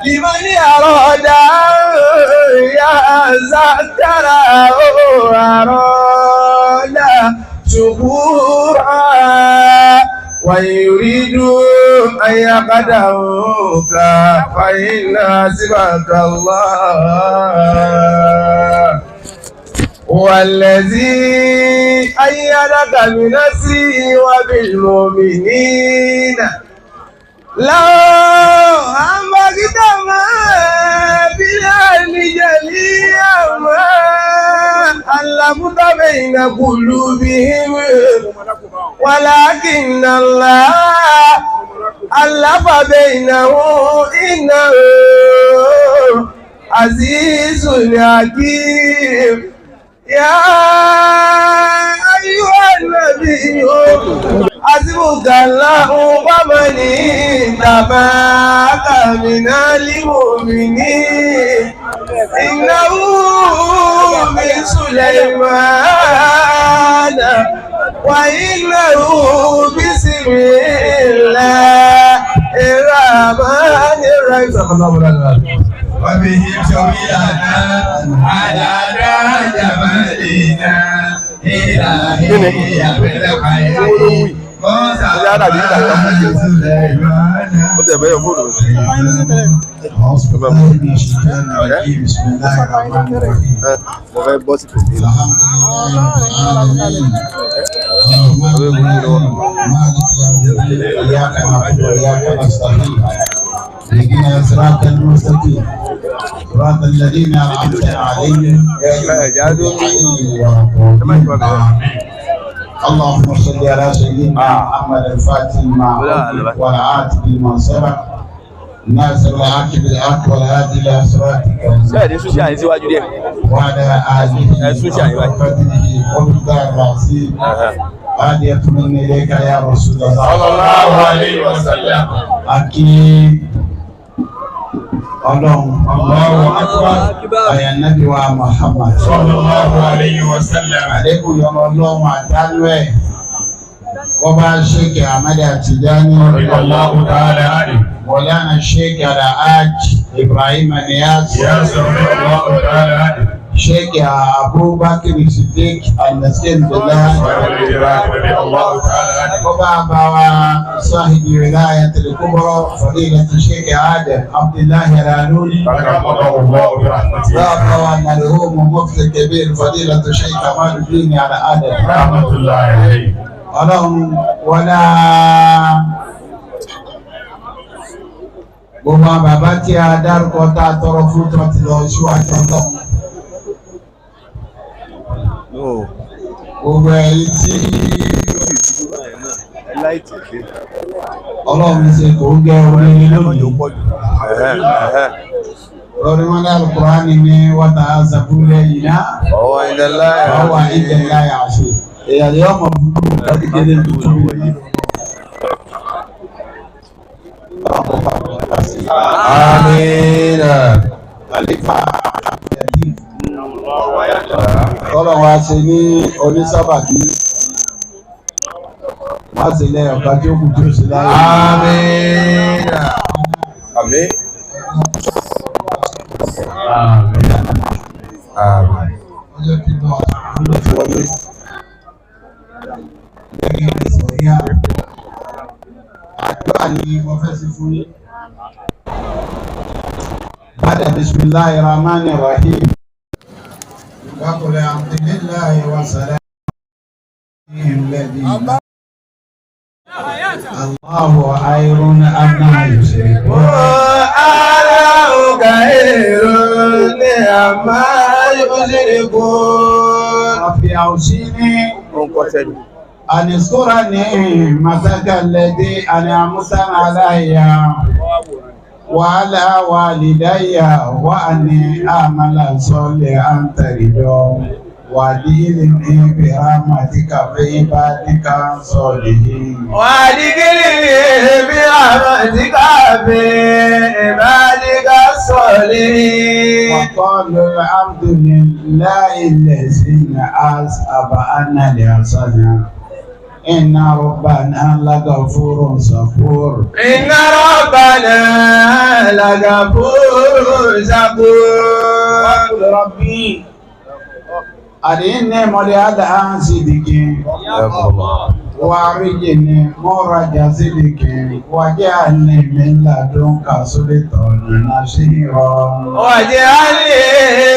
لمن أراد يذكر أو أراد شكورا ويريد أن يقدروك فإن حسبك الله هو الذي أيدك بنصره وبالمؤمنين لو أنفقت ما بالأرض جميعا ما ألفت بين قلوبهم ولكن الله ألف بينهم إنه عزيز حكيم يا أيها النبي حسبك الله ومن اتبعك من المؤمنين إنه من سليمان وإنه بسم الله الرحمن الرحيم وبه شوينا على جمالنا إلهي بالخير بسم الله الرحمن الرحيم إياك نعبد وإياك نستعين اهدنا صراط المستقيم صراط الذين أنعمت عليهم غير المغضوب عليهم. اللهم صل على سيدنا محمد الفاتح لما أغلق والعاتب لما سبق ناصر الحق بالحق والهادي إلى صراطك وعلى آله وقدره ومقداره العظيم هادية من إليك يا رسول الله صلى الله عليه وسلم. أكيد Allahu akbar aya nabi wa Muhammad sallallahu alayhi wa sallam alaikum ya Ọlọ́run àtàlùẹ Ọba Sheikh Ahmad Tijani radiyallahu ta'ala anhu Maulana Sheikh Al-Hajj Ibrahim Niyas radiyallahu ta'ala anhu Sheikh Abu Bakr Siddiq Al-Maskin Billah radiyallahu ta'ala anhu Baba صاحب ولاية الكبرى فضيلة الشيخ آدم عبد الله العنوني رحمه الله برحمته بابا المرحوم ومفتي الكبير فضيلة الشيخ كمال الدين على آدم رحمة الله عليه اللهم ولا gbogbo bàbá tí a dárúkọ tá a tọrọ fún tó ti lọ síwájú ọlọ́run gbogbo èyí tí Ọlọ́run ṣe kò ń gẹ orí lónìí lórí wọn ní Al-Qur'ani ní wọ́ta àzàbúlẹ̀ yìí náà ọwọ́ ìdẹ̀lá yàṣẹ èyàn yóò mọ̀ fún ọdíkẹ́lẹ́ tuntun yìí. Àmín. Ọlọ́run wa ṣe ní onísábàbí wọ́n sì lẹ́yìn ọ̀gá tí ó kù tí ó sì láyé. Àmín. Àmín. Àmín. Ọjọ́ tí lọ àtúntò tí wọlé. Gẹ́gẹ́ bí sọ̀rí àrùn. Àdúrà ni mo fẹ́ sí fún yín. Bàdà bismillahir rahmanir rahim. Wa qul alhamdulillahi wa salamun Allahu khairun amma yushrikun. Allahu khairun amma yushrikun. Fi awsini an iskurani masaka alladhi an'amta alayya wa ala walidayya wa an a'mala salihan tardahu. وادخلني برحمتك في عبادك الصالحين. وادخلني برحمتك في عبادك الصالحين. وقالوا الحمد لله الذي أذهب عنا الحزن inna rabbana lagafurun shakur. Inna rabbana lagafurun shakur. Rabbi adinni mawli'ada sidikin وأرجني مخرج صدق واجعلني من لدنك سلطانا نصيرا واجعلني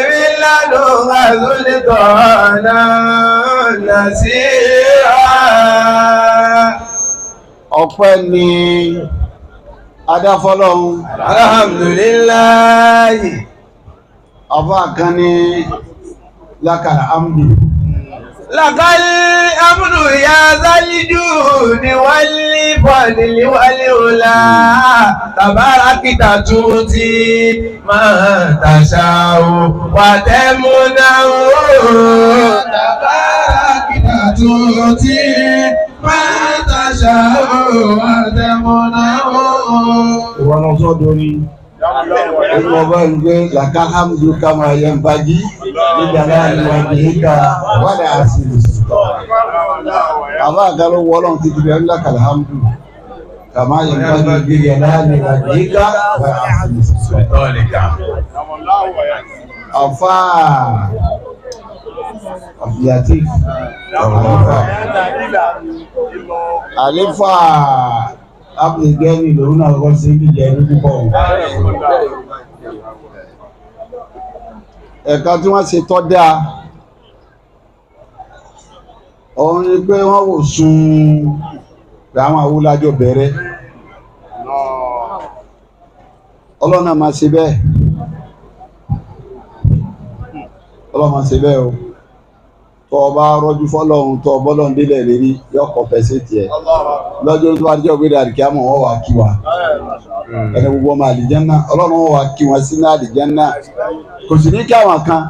من لدنك سلطانا نصيرا. ọpẹ́ ni adáfọ́lọ́hun. Alhamdulillahi. ọba kan ní lákàrà amdu. Lakal amdu ya zalijuni wali fadli wali ula tabarakita tuti ma tashau wa temunau tabarakita tuti ma tashau wa temunau. Ìwọ́n lọ sọ́dọ̀ ní ẹgbẹ́ ọba ìgbé làkàhámdù kama yẹn bájí nígbàlá ìwàjì ìkà wádà àṣìlì. Àbá àgáró wọ́lọ́n ti ti bẹ̀rẹ̀ lákàhámdù kama yẹn bájí nígbàlá ìwàjì ìkà wádà àṣìlì. Àfá àfìyàtì àlífà Abdulgani lòun náà kọ́ sí ìjẹ́ ìlú púpọ̀. Ẹ̀ka tí wọ́n ṣe tọ́ dáa, òun ni pé wọ́n wò sún àwọn awúlájọ bẹ̀rẹ̀. Ọlọ́run máa ṣe bẹ́ẹ̀. Ọlọ́run máa ṣe bẹ́ẹ̀ o. Tọ́ ọba rọ́jú fọ́lọ́run tọ́ ọbọ́lọ́run délẹ̀ lérí yọkọ̀ fẹsẹ̀ tiẹ̀. Lọ́jọ́ tó bá jẹ́ ògbé dàrí àmọ́ wọ́n wà kí wa. Ẹni gbogbo ọmọ àlìjẹ́nà Ọlọ́run wọ́n wà kí wọn sínú àlìjẹ́nà. Kò sì ní kí àwọn kan.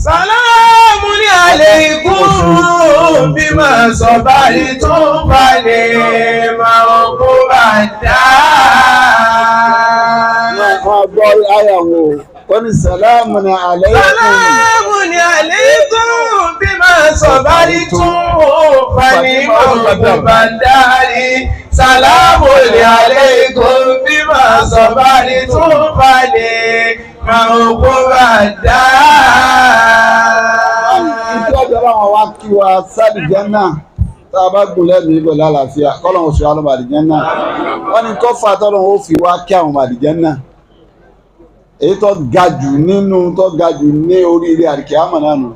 Salamu alaykum bima sabartum fa ni'ma uqbadda. Wọ́n gbọ́ àyà wo. Wọ́n ní salamu alaykum. Salamu alaykum bima sabartum fa ni'ma uqbadda. Salamu alaykum bima sabartum fa ni'ma uqbadda. Ìjọba àwọn wa kí wa sálìjẹ́nà tá a bá gùn lẹ́mìí pẹ̀lú àlàáfíà kọ́lọ́hún oṣù alọ́mọ àdìjẹ́nà. Wọ́n ní tó fà tọ́lọ́hún ó fi wá kí àwọn àdìjẹ́nà. Èyí tó ga jù nínú tó ga jù ní oríire àdìkẹ́ àmọ̀ náà nù.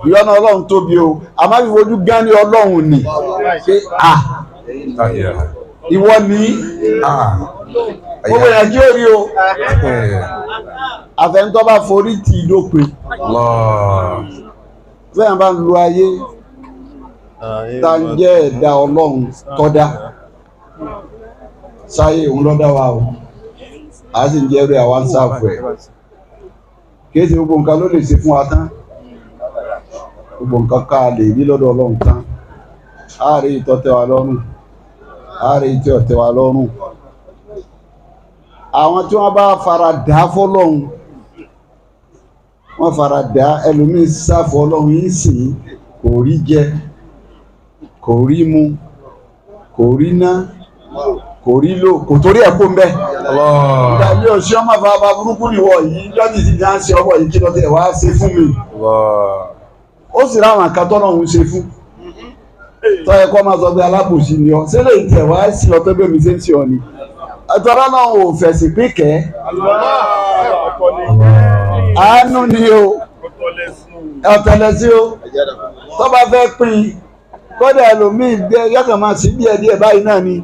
Ìyọ́nà Ọlọ́run tóbi o, àmọ́ ìfojú gán ní Ọlọ́run ni. Ṣé ìwọ ni gbogbo yẹn kí ó rí o. Àfẹnutọ́ bá forí tì í dópin. Fẹ́yàn bá ń lo ayé tá ń jẹ́ ẹ̀dá Ọlọ́run tọ́dá. Sáyé òun lọ́dá wa o. A sì ń jẹ́ rí àwọn sáàfù ẹ̀. Kìí ṣe gbogbo nǹkan ló lè ṣe fún wa tán. Gbogbo nǹkan ká lè rí lọ́dọ̀ Ọlọ́run tán. Ààrẹ ìtọ́ tẹ́ wa lọ́rùn. Ààrẹ ìtẹ́ ọ̀tẹ́ wa lọ́rùn. Àwọn tí wọ́n bá fara dà fọ́lọ́run, wọ́n fara dà ẹlòmíín sáfù Ọlọ́run yìí sìn kò rí jẹ, kò rí mu, kò rí ná, kò rí lò, kò torí ẹ̀ kó ń bẹ́. Ìdàgbé òṣì ọmọ bàbá burúkú nìwọ yìí lọ́dì ti dá sí ọwọ́ yìí kí lọ́tẹ̀ wá ṣe fún mi. Ó sì ráwọn àkàtọ́ náà ń ṣe fún. Tọ́yẹ kọ́ máa sọ pé alábòsí ni ọ. Ṣé lè tẹ̀ wá sí ọtọ́ bẹ́ẹ̀ mi ṣe ń ṣe ọ ni? Àtọ́rọ́ náà ò fẹ̀sì pínkẹ́. Àánú ni o. Ọ̀tẹ̀lẹ̀ sí o. Tó bá fẹ́ pín kọ́dà ẹlòmíì yọkàn máa sí díẹ̀ báyìí náà ni.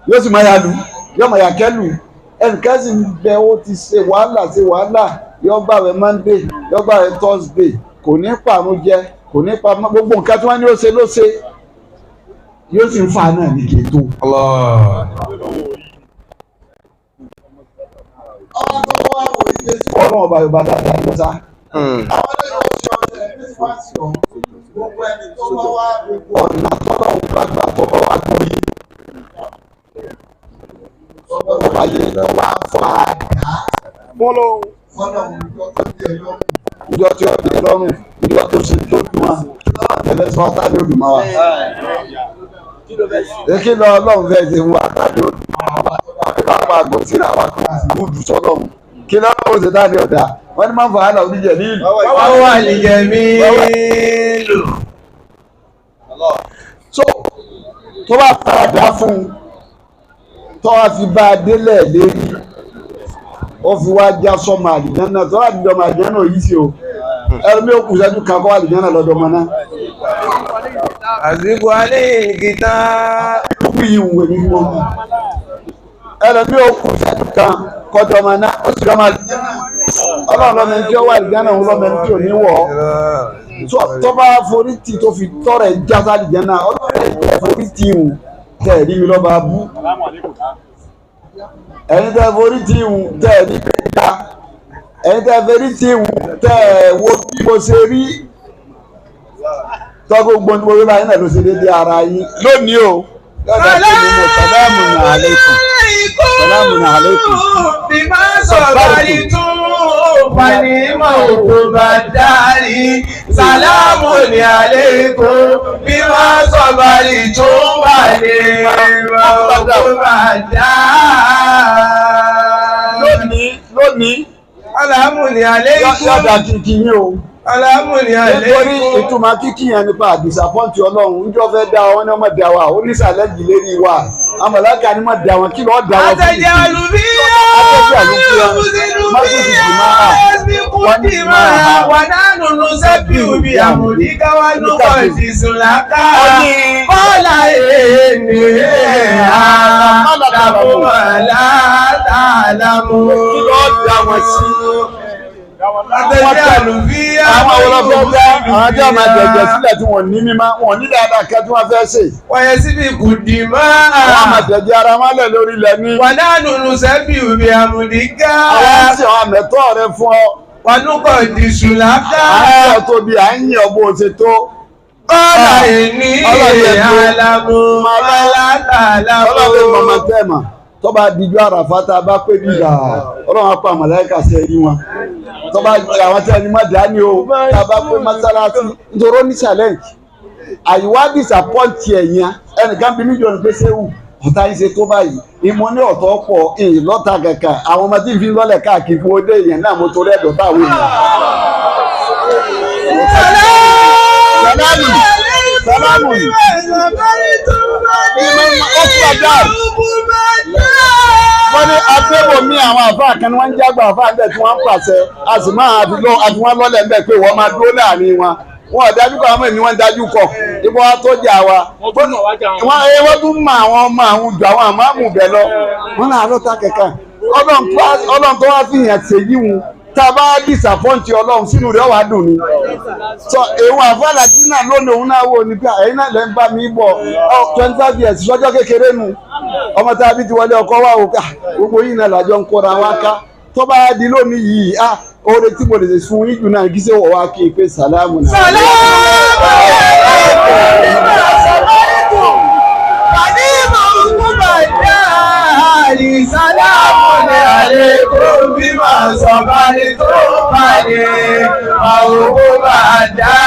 Yóò sì máa yàlù, yóò máa yàkẹ́lù. Ẹnìkan sì ń bẹ ó ti ṣe wàhálà, yóò gbàwẹ̀ Monday, yóò gbàwẹ̀ Thursday, kò ní pàrún jẹ, kò ní pa gbogbo nǹkan tí wọ́n ní ó ṣe ló ṣe. Yóò sì ń fa náà ní kètò. Ọlọ́run ọba Yorùbá dáadáa ló sá. Àwọn ẹlẹ́yìn oṣù ọ̀sẹ̀ ní fásitì ọ̀hún. Gbogbo ẹni tó bá wá gbogbo ọ̀nà tọ́lọ̀ ń gbàgbà tó bá wá gbé yìí. Ọgbọ́n wáyé lọ wá fọ́ àdá. Fọ́lọ́hún ìjọ tó dé lọ́rùn. Ìjọ tí ó dé lọ́rùn, ìjọ tó ṣe tó dùn wá. tẹ̀lé sọ́tà ní òdùmọ̀ wa. Èkì lọ ọlọ́run fẹ́ ṣe wá tàbí òdùmọ̀ wa pápá àgọ́ síra wa kò sì gbúdù sọ́lọ́run. Kí lọ́wọ́ ó ṣe dáadé ọ̀dà wọ́n ní máa ń fọ àlà oníjẹ̀ ní ìlú. Wọ́n wà nìjẹ̀ mí lò. So tó bá faradà fún un tó wá fi bá a délẹ̀ lérí ó fi wá já sọ́mọ àlìjánná tó wá di ọmọ àlìjánná yìí sí o ẹ̀rọ mi ò kù sẹ́jú kan kọ́ àlìjánná lọ́dọ̀ ọmọ náà. Àsìkò alẹ́ ìkìtà. Ó fi yìí wùwẹ̀ ní wọn. Ẹ̀rọ mi ò kù sẹ́jú kan kọ́dọ̀ ọmọ náà ó sì lọ́mọ àlìjánná. Ọlọ́run lọ́mọ ẹni tí ó wà àlìjánná òun lọ́mọ ẹni tí ò ní wọ̀ ọ́. Tó bá forí tì tó fi tọrọ ẹ̀ já sálìjánná ọlọ́run ẹ̀ forí tì ń tẹ̀ ẹ̀rí mi lọ́ba bú. Ẹ̀yin tẹ́ forí tì ń tẹ̀ ẹ̀rí mi dá. Ẹ̀yin tẹ́ forí tì ń tẹ̀ wo bí mo ṣe rí. Tọ́gbó gbogbo orí báyìí náà ló ṣe déédéé ara yín lónìí o. Salamu alaykum. Salamu alaykum. Bí máa sọ̀rọ̀ ní tún fani mọ̀ òkú bá dárí. Salamu alaykum. Bí máa sọ̀rọ̀ ní tún fani mọ̀ òkú bá dárí. Lónìí. Salamu alaykum. Yọ̀dà kìkì yín o. Salamu alaykum. Nítorí ìtumọ̀ kíkì yẹn nípa àdìsàpọ́ǹtì ọlọ́run níjọ́ fẹ́ dá wọn ní ọmọ dá wa ó ní sàlẹ̀ jì lérí wa àmọ̀láka ni mọ̀ dá wọn kí lọ́ọ́ dá wọn. Àtẹ̀jẹ́ àlùbíyá wà nánú ló sẹ́bí òbí àmúdíká wà lókọ̀ ìdìsúnláká kọ́lá èèní àdàmú àlátàlámú. Kí lọ́ọ́ dá wọn sí? Àtẹ̀jẹ́ àlùbíyá àwọn olófẹ́ dá àwọn tí wọ́n máa jẹ̀jẹ̀ sílẹ̀ tí wọ́n ní mímá wọ́n ní dáadáa kẹ́ tí wọ́n fẹ́ ṣe. Wọ́n yẹ síbi kùdì máa. Àwọn máa jẹ̀jẹ̀ ara wọn lẹ̀ lórí ilẹ̀ ní. Wà nánú ló sẹ́bí òbí àmúdíká. Àwọn tí àwọn àmẹ́tọ́ rẹ fún ọ. Wà lókọ̀ ìdìsúnláká. Àwọn tó bí à ń yàn bó ṣe tó. Ọ̀la ìní àlàmú alátàlámú. Ọlọ́run mọ̀mọ́ tẹ́ẹ̀mà tó bá dijú àràfá tá a bá pé bíbà ọlọ́run apá màláíkà sí ẹ̀rí wọn. Tó bá àwọn tí ẹni má dání o tá a bá pé mọ́sálásí nítorí ó ní challenge. Àyíwá disappoint ẹ̀yàn ẹnìkan bí mílíọ̀nù pé séwù ọ̀tá yìí ṣe tó báyìí. Ìmọ̀ ní ọ̀tọ̀ pọ̀ èyí lọ́ta kankan àwọn ọmọ tí ń fi lọ́lẹ̀ káàkiri fún ọdẹ èèyàn náà mo torí ẹ̀dọ̀ táwọn èèyàn. Salamu. Wọ́n ní afẹ́bọ̀ mi àwọn àfáà kan ni wọ́n ń jágbà àfáà ń bẹ̀ tí wọ́n ń pàṣẹ a sì máa àfi wọ́n lọ́lẹ̀ ń bẹ̀ pé wọ́n máa dúró láàrin wọn. Wọ́n dájú kọ́ àwọn èmi wọ́n dájú kọ́ ipò wa tó jà wa. Wọ́n tún mọ àwọn ọmọ àwọn jù àwọn àmọ́ bẹ̀ lọ. Wọ́n náà lọ́ta kẹ̀kẹ́. Ọlọ́run tó wá fi hàn ṣèyí wọn. Tá a bá disappoint ọlọ́run sínú rẹ̀ wá dùn ni. Sọ èèwọ̀ àfàlà tí náà lónìí òun náà wò ní pé ẹ̀yin náà lẹ́ ń bá mi bọ̀ 25 years lọ́jọ́ kékeré nu. Ọmọ tá a bí ti wọlé ọkọ wa o ká gbogbo yìí náà làjọ ń kóra wa ká. Tó bá di lónìí yìí oore tí mo lè ṣe fún yín jù náà kí ṣe wọ̀ wá kí n pé sàlámù náà. Salamu alaykum bima sabartum fani mawuba da.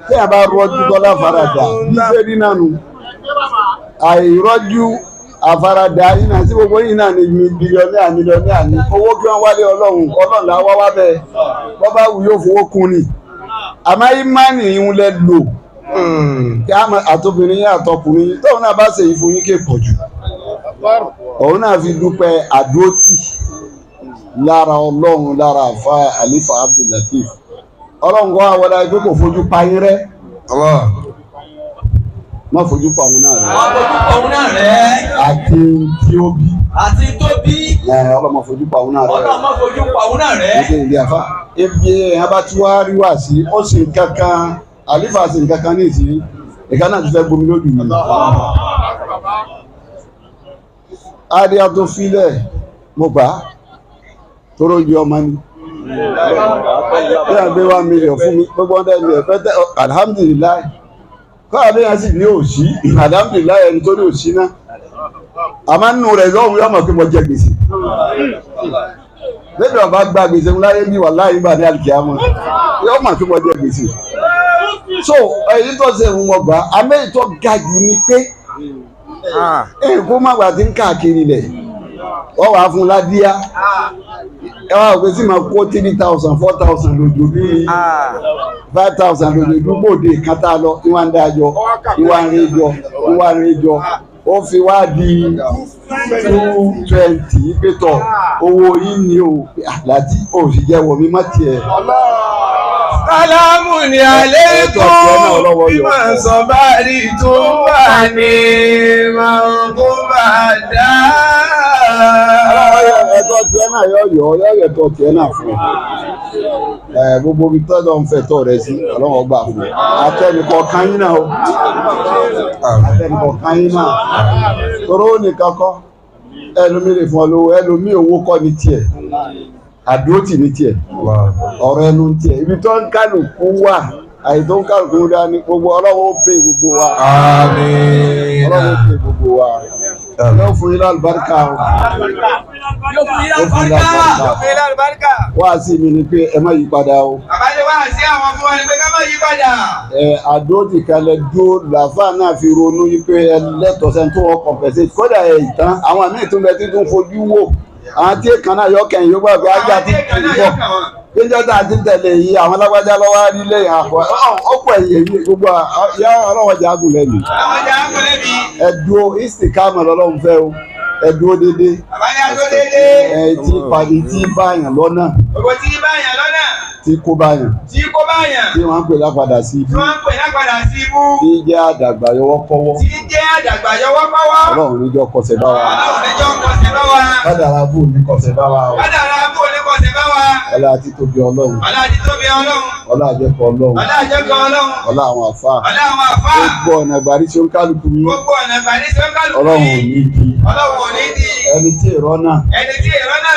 Tí a bá rọ́jú tọ́lá faradà bí ṣe rí náà nù. Àìrọ́jú àfaradà yìí náà sí gbogbo yìí náà ní mílíọ̀nìà ní owó kí wọ́n wálé ọlọ́run là wá wá bẹ́ẹ̀ wọ́n bá wù yóò fowó kún ni. Àmọ́ ìmánì ìhun lẹ lò. Kí a máa àtobìnrin yín àtọkùnrin tóun náà bá ṣe ìfún yín ké pọ̀ jù òun náà fi dúpẹ́ àdótì lára ọlọ́run lára àfa àlífà Abdullatif ọlọ́run kọ́ àwọn ọ̀dà ẹgbẹ́ kò fojú pa yín rẹ́ má fojú pa òun náà rẹ́ àti tí ó bí ọlọ́mọ fojú pa òun náà rẹ́ ẹgbẹ́ ìdí àfa ebi ẹ̀yàn bá tí wàá rí wá sí ó sì kankan. Àlífà sí nǹkan kan ní ìsìrí ìka náà ti fẹ́ gbomi lójú mi. Adé tó fílẹ̀ mo bá tóró yí ọmọ ni. Bí a gbé 1 million fún mi gbogbo ọdẹ mi ẹ̀ pẹ́tẹ́ alhamdulilayi. Kọ́ àbẹ́yàn sì ní òṣì alhamdulilayi ẹni tó ní òṣì náà. Àmọ́ nínú rẹ̀ lọ́hùn yóò mọ̀ pé mo jẹ gbèsè. lẹ́nu ọba gba gbèsè ńlá yé ní wàhálà ìgbà ní àlùkìyámọ̀ yóò mà tó mọ jẹ gbèsè. So èyí tó ṣe ń wọgbà àmì ìtọ́ ga jù ni pé kó má gbà tí ń káàkiri lẹ̀ wọ́n wàá fún ládíá ẹ wá òpin sí máa kó 3,000 4,000 lójú bí 5,000 lójú bòde kátà lọ ìwà ń dájọ́ ìwà ń réjọ ó fi wá di 220 pétọ̀ owó yìí ni o láti òsì jẹ́ wọ̀ mí má tiẹ̀. Sálámù ní alaykum bímọ sọ̀bárì tó wà ní màkúbàdá. Ẹ̀tọ́ tiẹ̀ náà yọ̀ọ̀yọ̀ ẹ̀tọ́ tiẹ̀ náà fún ẹ. Gbogbo ibi tọ́jọ́ ń fẹ́ tọ́ rẹ sí ọlọ́wọ́ gbà fún ẹ. Atẹnukọ̀ kan yín náà o. Atẹnukọ̀ kan yín náà. Toró nìkan kọ́ ẹlòmíì lè fún ọ lówó ẹlòmíì owó kọ́ ní tiẹ̀. Àdótì ní tiẹ̀. Ọ̀rọ̀ ẹnu ní tiẹ̀. Ibi tó ń kálukú wà àyè tó ń kálukú dání gbogbo ọlọ́wọ́ ó pè gbogbo wa. Àmín. Ọlọ́wọ́ ó pè gbogbo wa. Yóò fún yín lálùbáríkà o. Yóò fún yín lálùbáríkà. Wá sí mi ni pé ẹ má yí padà o. Àbájá wá sí àwọn fún wa ni pé ká má yí padà. Àdótì kalẹ̀ dúró làfà náà fi ronú yí pé ẹlẹ́tọ̀ọ́sẹ́ tó wọ́n compensate kódà ìtàn àwọn àmì ìtúnbẹ tí tó ń fojú wò àwọn tí èèkàn náà yọ kẹyìn yóò gbàgbé ajá tí kì í bọ̀ péjọ tá a ti tẹ̀lé yìí àwọn alágbájá lọ́wọ́ nílé àpọ̀ ọ̀pọ̀ ẹ̀yẹ yìí gbogbo yá ọlọ́wọ́ jà gùn lẹ́nu. Ẹ̀dùn ìsìkámọ̀ lọ́lọ́run fẹ́ o ẹ̀dùn dédé tí pàdé tí báyàn lọ́nà tí kó báyàn tí wọ́n ń pè lápadà sí ibú tí jẹ́ àdàgbà yọwọ́ kọ́wọ́ Ọlọ́run níjọ́ kọsẹ̀ bá wa kádàrá bò ní kọsẹ̀ bá wa ọlá àti tóbi Ọlọ́run ọlá àjẹkọ Ọlọ́run ọlá àwọn àfáà gbogbo ọ̀nà ìgbàdí tí ó ń kálukú yín Ọlọ́run ò ní di ẹni tí èrò náà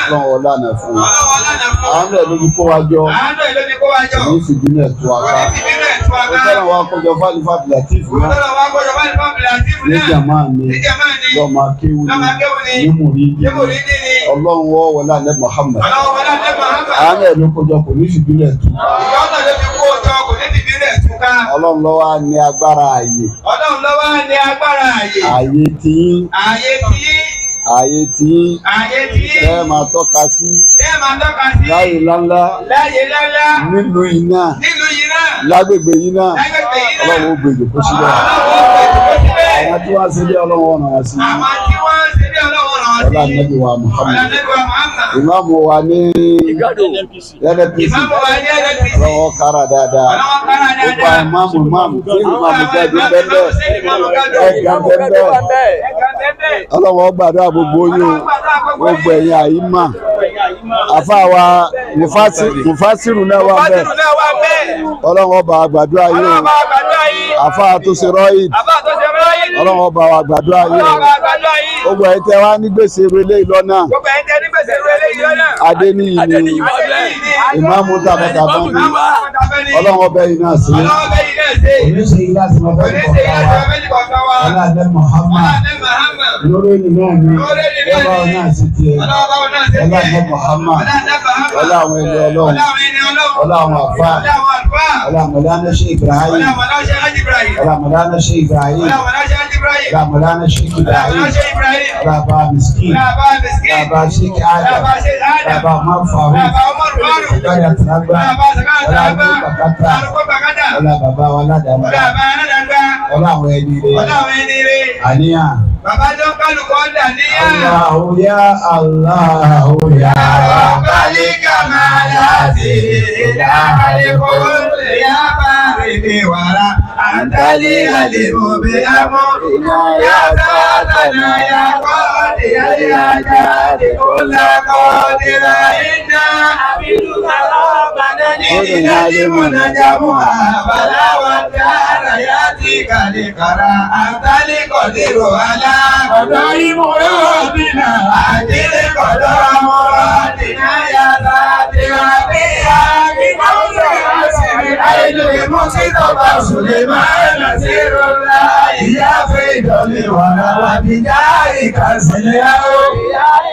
Ọlọ́run ọlá náà fún un àwọn ẹ̀ lóbi kó wa jọ ní fìdílẹ̀ tó wa ká ó tẹ́lẹ̀ wá kọjọ fálífà bìlàtìfù náà ní jàmá ni lọ́mọ akéwù ní mùrídì Ọlọ́run wọ́ wọlé alẹ́ Muhammad àwọn ẹ̀ ló kọjọ kò ní fìdílẹ̀ tó Ọlọ́run ló wà ní agbára ààyè ààyè tí ẹ máa tọ́ka sí láyé ńláńlá nílùú iná lágbègbè yìí náà Ọlọ́run ó gbèjò kó síbẹ̀ àwọn tí wọ́n ṣe bí Ọlọ́run ọ̀nà wọn sí ọlá nẹ́bí wa Muhammad ìmáàmù wa ní NNPC Ọlọ́run kára dáadáa gbogbo ìmáàmù tí ìmáàmù jáde bẹ́ẹ̀ Ọlọ́run gbàdúrà gbogbo yín gbogbo ẹ̀yin àyímà àfáàwà mufasiru náà wà bẹ́ẹ̀ Ọlọ́run ọba gbàdúrà yín àfáà tó ṣe rọ́yìn Ọlọ́run ọba wa gbàdúrà yín gbogbo ẹ̀yin tẹ́ wá ní gbèsè ìrẹ̀lẹ̀ ìlọ́nà Adéníyì ni ìmáàmù tàbátàbá ní Ọlọ́run ọbẹ̀ yìí náà sí oníṣẹ́ yìí láti máa fẹ́ kọ̀ọ̀kan wa ọlọ́dẹ Muhammad lórí ẹni náà ni Ọlọ́run náà sì tiẹ̀ ọlọ́dẹ Muhammad ọlọ́run ẹni Ọlọ́run ọlọ́run àfà ọlọ́mọdánà ṣe Ibrahim ọlọ́mọdánà ṣe Ibrahim ọlọ́mọdánà ṣe Ibrahim ọlọ́ba miskin ọlọ́ba sheik Adam ọlọ́ba Umar Faruk ọlọ́ba Atragba ọlọ́ba Bakata ọlọ́ba aládàmú ọlọ́run ẹni rẹ̀ àníyàn. Bàbá jọ kálukọ́ dà níyà. Allahu ya Allahu ya Rabbal kamalati ilahal kulli ya baridi wara antali alimu bi amrina ya satana ya qadi ya jadi kulla qadira inna abiduka rabbana nidina limuna jamuha bala wa dara yatika likara antali qadiru ala ọ̀dọ́ ìmúrọ̀ dínà àjílẹ̀ kọ̀dọ̀ ọmọrọ̀ dínà yàtà dínà bí i àgbìmọ̀ ọ̀sẹ̀ àṣírí àìlè mú sí tọ́ba ṣùlẹ̀ máa nà sí rọ̀lá ìyá fẹ́ ìdọ̀lẹ̀ wàrà wà bí já ìkàsílẹ̀ àwọ̀ ìyá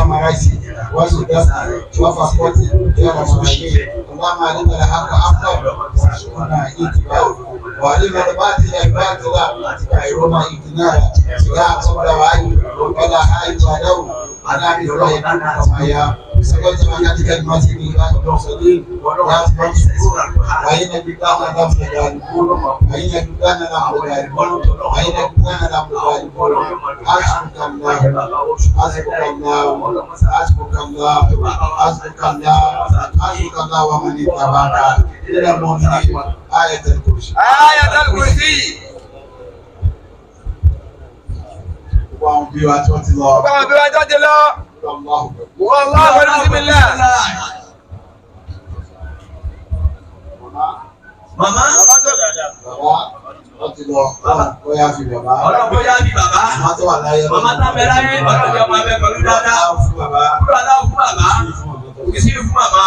أمريسي وصدقنا وفقوتي يا رسولي اللهم علمنا الحق حقا وارزقنا اتباعه وعلمنا الباطل باطلا وارزقنا اجتنابه سواء قبل وعي ولا حاجة له أنا بالله كما يا سكت ما كانت كلمات الله المرسلين يا منصور وأين بكان نفس الغالبون وأين بكان نحن الغالبون وأين بكان نحن الغالبون حسبك الله حسبك الله حسبك الله حسبك الله حسبك الله ومن اتبعك إلى المؤمنين آية الكرسي آية الكرسي وهم بيوات الله وقام بوجود الله والله بسم الله Mama. Wọ́n ti lọ kó yá fi bàbá. Ọlọ́run kó yá fi bàbá. Màmá tó wà láyé. Màmá tá bẹ láyé. Ọlọ́run jẹ́ ọmọ abẹ pẹ̀lú dáadáa. Fún bàbá. Kúrò aláwọ̀ fún bàbá. Kìsì fún màmá.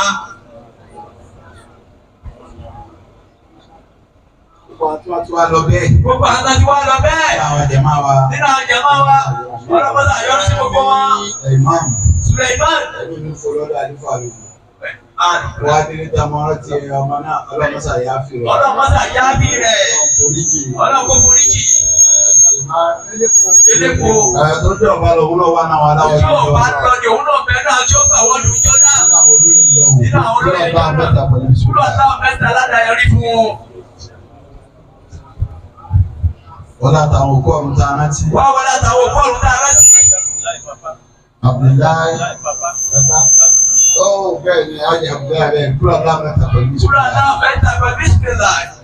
Gbogbo àti wọ́n ti wá lọ bẹ́ẹ̀. Gbogbo àti wọ́n ti wá lọ bẹ́ẹ̀. Nínú àwọn jẹ̀má wa. Nínú àwọn jẹ̀má wa. Ọlọ́run sà yọrù sí gbogbo wọn. Imam. Suleiman. Ẹni ní fọlọ́dọ̀ àlùfáà lòdì. Wọ́n á délé dámọ́ rántí ọmọ náà ọlọ́run sà yá fi rẹ̀. Ọlọ́run sà yá fi rẹ̀. Foríjì. Ọlọ́run kò foríjì. Elépo. Tó dé ọba lọ òun náà wà náà wà láwọn ìjọ. Tí ọba lọ ni òun náà bẹ́ẹ̀ náà tí ó gbà wọ́n lu ìjọ náà. Nínú àwọn olóyè ìjọ náà. Kúrò àtàwọn mẹ́ta ládàáyọrí fún wọn. Wọ́n látàwọn òkú ọ̀run tá a rántí. Wọ́n látàwọn òkú ọ̀run tá a rántí. Abdullahi Tata. Ó bẹ́ẹ̀ ni Ajé Abdullahi bẹ́ẹ̀ kúrò àtàwọn mẹ́ta pẹ̀lú ìṣẹ̀lẹ̀. Kúrò àtàwọn mẹ́ta pẹ̀lú ìṣẹ̀lẹ̀.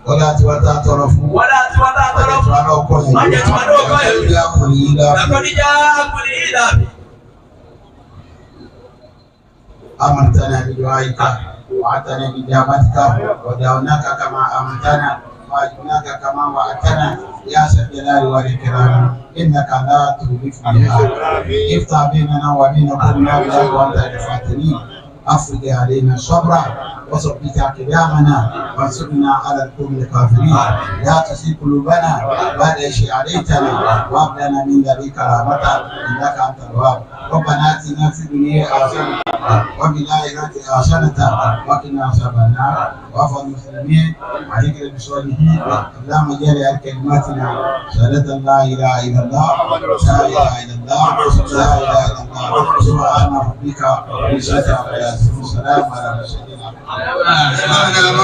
Wọ́n láti wá tá a tọrọ fún. Wọ́n láti wá tá a tọrọ fún. Wọ́n láti wá náà kọ́ yẹn. Wọ́n jẹ́ tí wọ́n náà kọ́ yẹn. Lakọ́díjà kùnì yìí dàbí. أمرتنا بدعائك ووعدتنا بإجابتك ودعوناك كما أمرتنا وأجبناك كما وعدتنا يا ذا الجلال والإكرام إنك لا تخلف الميعاد افتح بيننا وبين كل بلاد وأنت الفاتنين أفرج علينا الصبر وثبت أقدامنا وانصرنا على القوم الكافرين لا تزغ قلوبنا بعد إذ هديتنا وهب لنا من لدنك رحمة إنك أنت الوهاب ربنا آتنا في الدنيا حسنة وفي الآخرة حسنة وقنا عذاب النار واعف عن المسلمين وعليك بالصالحين اللهم اجعل كلماتنا شهادة لا إله إلا الله لا إله إلا الله لا إله إلا الله سبحان ربك رب العزة عما يصفون وسلام على المرسلين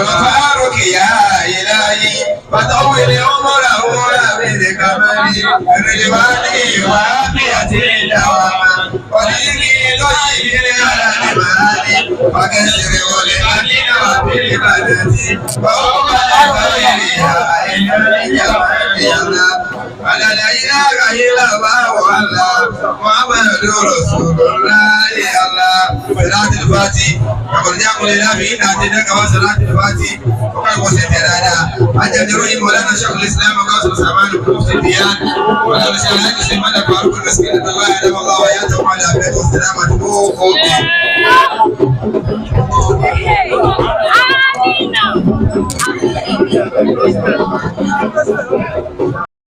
فارك يا إلهي وطول عمره بالكمال رضواني وعافيتي دواما وليني طيب على المال وكسر ولمالنا وبالبلد وهم الخير يا إلهي يا الله ولا لا إله إلا الله والله محمد رسول الله يا الله صلاة الفاتح وقل جاءكم لله بإن أتيناك وصلاة الفاتح وقال وسيد هذا أنت تروي مولانا شيخ الإسلام وقاصد سلمان بن مفتي الديان ولا مشاهد سلمان فاروق المسكين الله يعلم الله وياتهم على أبيات والسلامة Amina.